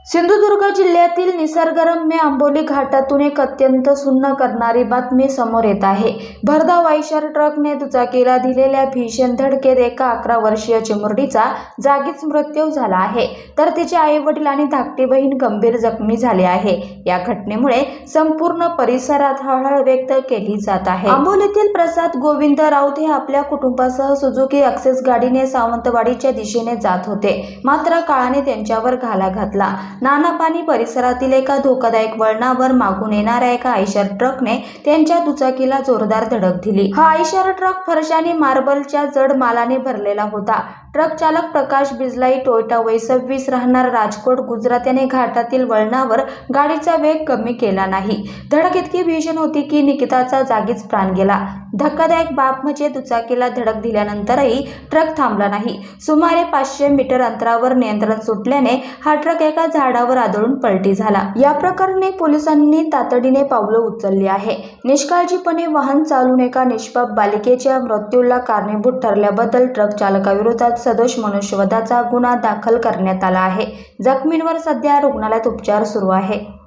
सिंधुदुर्ग जिल्ह्यातील निसर्गरम्य आंबोली घाटातून एक अत्यंत सुन्न करणारी बातमी समोर येत आहे। भरधाव आयशर ट्रकने दुचाकीला दिलेल्या भीषण धडकेत एका 11 वर्षीय चिमुरडीचा जागीच मृत्यू झाला आहे, तर तिचे आई-वडील आणि धाकटी बहीण गंभीर जखमी झाले आहे। या घटनेमुळे संपूर्ण परिसरात हळहळ व्यक्त केली जात आहे। आंबोलीतील प्रसाद गोविंद राऊत हे आपल्या कुटुंबासह सुझुकी ॲक्सेस गाडीने सावंतवाडीच्या दिशेने जात होते, मात्र काळाने त्यांच्यावर घाला घातला। नानापानी परिसरातील एका धोकादायक वळणावर मागून येणाऱ्या एका आयशर ट्रकने त्यांच्या दुचाकीला जोरदार धडक दिली। हा आयशर ट्रक फरशी मार्बलच्या जड मालाने भरलेला होता। ट्रक चालक प्रकाश बिजलाई टोयोटा वय 26 राहणार राजकोट गुजरात याने घाटातील वळणावर गाडीचा वेग कमी केला नाही। धडक इतकी भीषण होती की निकिताचा जागीच प्राण गेला। धक्कादायक बाब म्हणजे दुचाकीला धडक दिल्यानंतरही ट्रक थांबला नाही। सुमारे 500 मीटर अंतरावर नियंत्रण सुटल्याने हा ट्रक एका झाडावर आदळून पलटी झाला। या प्रकरणी पोलिसांनी तातडीने पावलं उचलली आहे। निष्काळजीपणे वाहन चालवून एका निष्पाप बालिकेच्या मृत्यूला कारणीभूत ठरल्याबद्दल ट्रक चालकाविरोधात सदोष मनुष्यवधाचा गुन्हा दाखल करण्यात आला आहे। जखमींवर सध्या रुग्णालयात उपचार सुरू आहे।